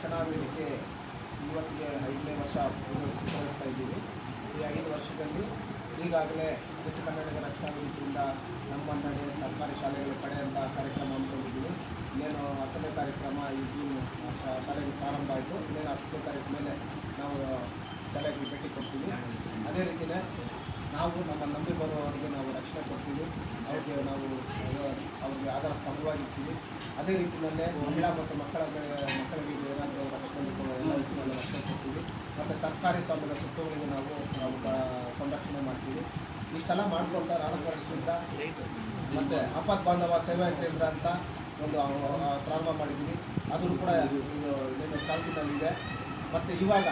ರಕ್ಷಣಾ ವೇದಿಕೆ ಇವತ್ತಿಗೆ 5ನೇ ವರ್ಷ ಪೂರೈಸ್ತಾ ಇದ್ದೀವಿ. ಈ 5 ವರ್ಷದಲ್ಲಿ ಈಗಾಗಲೇ ದಿಟ್ಟ ಕನ್ನಡಿಗರ ರಕ್ಷಣಾ ವೇದಿಕೆಯಿಂದ ನಮ್ಮ ನಡೆ ಸರ್ಕಾರಿ ಶಾಲೆಗಳ ಕಡೆ ಅಂತ ಕಾರ್ಯಕ್ರಮ ಹಮ್ಮಿಕೊಂಡಿದ್ದೀವಿ. ಇನ್ನೇನು 10ನೇ ಕಾರ್ಯಕ್ರಮ ಈ ಜೂನ್ ಶಾಲೆಗೆ ಪ್ರಾರಂಭ ಆಯಿತು. ಇನ್ನೇನು 10ನೇ ತಾರೀಕು ಮೇಲೆ ನಾವು ಶಾಲೆಗೆ ಭೇಟಿ ಕೊಡ್ತೀವಿ. ಅದೇ ರೀತಿಯೇ ನಾವು ನಮ್ಮ ನಂಬಿ ಬರುವವರಿಗೆ ನಾವು ರಕ್ಷಣೆ ಕೊಡ್ತೀವಿ. ಅವ್ರಿಗೆ ಆಧಾರ ಸ್ತಂಭವಾಗಿರ್ತೀವಿ. ಅದೇ ರೀತಿಯಲ್ಲೇ ಮಹಿಳಾ ಮತ್ತು ಮಕ್ಕಳಿಗೆ ಏನಾದರೂ ರಕ್ಷಣೆ ಎಲ್ಲ ರೀತಿಯಲ್ಲಿ ರಕ್ಷಣೆ ಕೊಡ್ತೀವಿ. ಮತ್ತು ಸರ್ಕಾರಿ ಸ್ವಾಮ್ಯದ ಸುತ್ತುವಳಿಗೆ ನಾವು ಸಂರಕ್ಷಣೆ ಮಾಡ್ತೀವಿ. ಇಷ್ಟೆಲ್ಲ ಮಾಡ್ಕೊಳ್ತಾ 4 ವರ್ಷದಿಂದ ಮತ್ತು ಆಪತ್ ಬಾಂಧವ ಸೇವಾ ಕೇಂದ್ರ ಅಂತ ಒಂದು ಪ್ರಾರಂಭ ಮಾಡಿದ್ದೀವಿ. ಅದು ಕೂಡ ಇನ್ನೇನು ಚಾಲ್ತಿನಲ್ಲಿದೆ. ಮತ್ತು ಇವಾಗ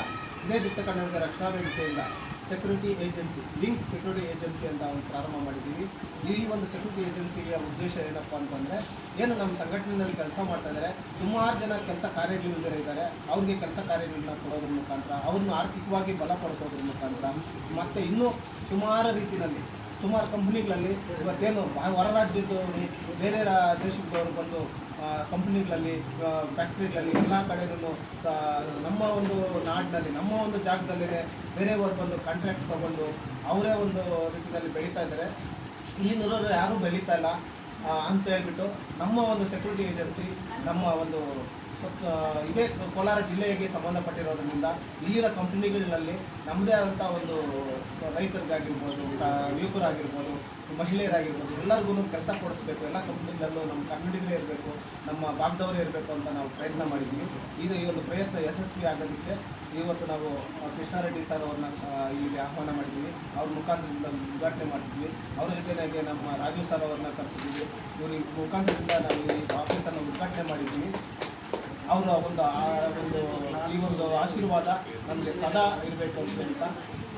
ಇದೇ ದಿಟ್ಟ ಕನ್ನಡಿಗರ ರಕ್ಷಣಾ ವೇದಿಕೆಯಿಂದ security agency links security agency ಅಂತ ಒಂದು ಪ್ರಾರಂಭ ಮಾಡಿದ್ದೀವಿ. ಈ ಒಂದು ಸೆಕ್ಯೂರಿಟಿ ಏಜೆನ್ಸಿಯ ಉದ್ದೇಶ ಏನಪ್ಪ ಅಂತಂದರೆ, ಏನು ನಮ್ಮ ಸಂಘಟನೆಯಲ್ಲಿ ಕೆಲಸ ಮಾಡ್ತಾ ಇದ್ದಾರೆ, ಸುಮಾರು ಜನ ಕೆಲಸ ಕಾರ್ಯಗಳಿಲ್ಲದೆ ಇದ್ದಾರೆ. ಅವ್ರಿಗೆ ಕೆಲಸ ಕಾರ್ಯಗಳನ್ನ ಕೊಡೋದ್ರ ಮುಖಾಂತರ, ಅವ್ರನ್ನ ಆರ್ಥಿಕವಾಗಿ ಬಲಪಡಿಸೋದ್ರ ಮುಖಾಂತರ, ಮತ್ತು ಇನ್ನೂ ಸುಮಾರು ರೀತಿಯಲ್ಲಿ ಸುಮಾರು ಕಂಪ್ನಿಗಳಲ್ಲಿ ಇವತ್ತೇನು ಹೊರ ರಾಜ್ಯದವರು ಬೇರೆ ದೇಶದವರು ಬಂದು ಕಂಪ್ನಿಗಳಲ್ಲಿ ಫ್ಯಾಕ್ಟ್ರಿಗಳಲ್ಲಿ ಎಲ್ಲ ಕಡೆಯೂ ನಮ್ಮ ಒಂದು ನಾಡಿನಲ್ಲಿ ನಮ್ಮ ಒಂದು ಜಾಗದಲ್ಲೇ ಬೇರೆಯವರು ಬಂದು ಕಾಂಟ್ರಾಕ್ಟ್ ತೊಗೊಂಡು ಅವರೇ ಒಂದು ರೀತಿಯಲ್ಲಿ ಬೆಳೀತಾ ಇದ್ದಾರೆ. ಇಲ್ಲಿನವರು ಯಾರೂ ಬೆಳೀತಾ ಇಲ್ಲ ಅಂತ ಹೇಳ್ಬಿಟ್ಟು ನಮ್ಮ ಒಂದು ಸೆಕ್ಯೂರಿಟಿ ಏಜೆನ್ಸಿ ನಮ್ಮ ಒಂದು ಇದೇ ಕೋಲಾರ ಜಿಲ್ಲೆಗೆ ಸಂಬಂಧಪಟ್ಟಿರೋದ್ರಿಂದ ಇಲ್ಲಿನ ಕಂಪ್ನಿಗಳಲ್ಲಿ ನಮ್ಮದೇ ಆದಂಥ ಒಂದು ರೈತರಿಗಾಗಿರ್ಬೋದು, ಯುವಕರಾಗಿರ್ಬೋದು, ಮಹಿಳೆಯರಾಗಿರ್ಬೋದು ಎಲ್ಲರಿಗೂ ಕೆಲಸ ಕೊಡಿಸ್ಬೇಕು. ಎಲ್ಲ ಕಂಪ್ನಿಗಳಲ್ಲೂ ನಮ್ಮ ಕನ್ನಡಿಗರೇ ಇರಬೇಕು, ನಮ್ಮ ಭಾಗದವರೇ ಇರಬೇಕು ಅಂತ ನಾವು ಪ್ರಯತ್ನ ಮಾಡಿದ್ದೀವಿ. ಈ ಒಂದು ಪ್ರಯತ್ನ ಯಶಸ್ವಿ ಆಗೋದಕ್ಕೆ ಇವತ್ತು ನಾವು ಕೃಷ್ಣಾರೆಡ್ಡಿ ಸರ್ ಅವ್ರನ್ನ ಇಲ್ಲಿಗೆ ಆಹ್ವಾನ ಮಾಡಿದ್ದೀವಿ. ಅವ್ರ ಮುಖಾಂತರದಿಂದ ಉದ್ಘಾಟನೆ ಮಾಡಿದ್ವಿ. ಅವರ ಜೊತೆಗೆ ನಮ್ಮ ರಾಜು ಸರ್ ಅವ್ರನ್ನ ಕರೆಸಿದ್ದೀವಿ. ಇವ್ರ ಮುಖಾಂತರದಿಂದ ನಾವು ಈ ಆಫೀಸನ್ನು ಉದ್ಘಾಟನೆ ಮಾಡಿದ್ದೀವಿ. ಅವರ ಈ ಒಂದು ಆಶೀರ್ವಾದ ನಮಗೆ ಸದಾ ಇರಬೇಕು ಅಂತ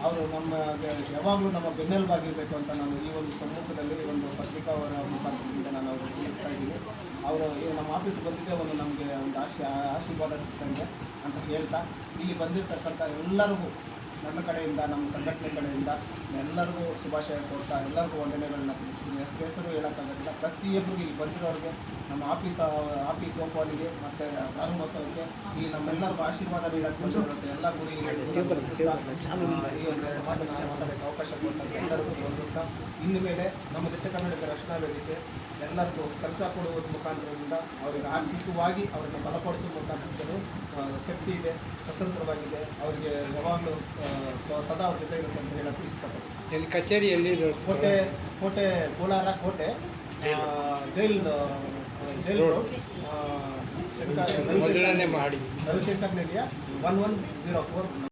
ಅವರು ನಮಗೆ ಯಾವಾಗಲೂ ನಮ್ಮ ಬೆನ್ನೆಲುಬಾಗಿರಬೇಕು ಅಂತ ನಾನು ಈ ಒಂದು ಸಮ್ಮುಖದಲ್ಲಿ ಒಂದು ಪತ್ರಿಕಾವರ ಮುಖಾಂತರದಿಂದ ನಾನು ಅವರು ತಿಳಿಸ್ತಾ ಇದ್ದೀನಿ. ಅವರು ನಮ್ಮ ಆಫೀಸ್ ಬಂದಿದ್ದೇ ನಮಗೆ ಒಂದು ಆಶೀರ್ವಾದ ಸಿಗ್ತಂಗೆ ಅಂತ ಹೇಳ್ತಾ, ಇಲ್ಲಿ ಬಂದಿರತಕ್ಕಂಥ ಎಲ್ಲರಿಗೂ ನನ್ನ ಕಡೆಯಿಂದ, ನಮ್ಮ ಸಂಘಟನೆ ಕಡೆಯಿಂದ ಎಲ್ಲರಿಗೂ ಶುಭಾಶಯ ಕೊಡ್ತಾ ಎಲ್ಲರಿಗೂ ವಂದನೆಗಳನ್ನ ತಿಳಿಸ್ತೀನಿ. ಹೆಸರು ಹೇಳೋಕ್ಕಾಗೋದಿಲ್ಲ. ಪ್ರತಿಯೊಬ್ಬರಿಗೆ ಇಲ್ಲಿ ಬಂದಿರೋರಿಗೆ ನಮ್ಮ ಆಫೀಸ್ ಓಪನಿಗೆ ಮತ್ತು ಪ್ರಾರಂಭೋತ್ಸವಕ್ಕೆ ಇಲ್ಲಿ ನಮ್ಮೆಲ್ಲರಿಗೂ ಆಶೀರ್ವಾದ ನೀಡೋಕ್ಕೆ ಬಂದಿರುತ್ತೆ. ಎಲ್ಲರಿಗೂ ಈ ಒಂದು ಮಾತಾಡೋಕ್ಕೆ ಅವಕಾಶ ಕೊಡ್ತಾರೆ. ಎಲ್ಲರಿಗೂ ವಂದಿಸ್ತಾ, ಇನ್ನು ಮೇಲೆ ನಮ್ಮ ದಿಟ್ಟ ಕನ್ನಡಿಗರ ರಕ್ಷಣಾ ವೇದಿಕೆ ಎಲ್ಲರಿಗೂ ಕೆಲಸ ಕೊಡುವುದರ ಮುಖಾಂತರದಿಂದ ಅವರಿಗೆ ಆರ್ಥಿಕವಾಗಿ ಅವರನ್ನು ಬಲಪಡಿಸುವ ಮುಖಾಂತರ ಶಕ್ತಿ ಇದೆ, ಸ್ವತಂತ್ರವಾಗಿದೆ. ಅವರಿಗೆ ಯಾವಾಗಲೂ ಸದಾ ಅವ್ರ ಜೊತೆ ಇರುತ್ತೆ ಅಂತ ಹೇಳೋಕ್ಕೆ ಇಷ್ಟಪಡ್ತೀನಿ. ಎಲ್ಲಿ ಕಚೇರಿಯಲ್ಲಿ ಕೋಟೆ ಕೋಲಾರ ಕೋಟೆ ಜೈಲ್ ರೋಡ್ ಮಾಡಿ ರವಿಶಂಕರ್ ನೆಲಿಯ 1104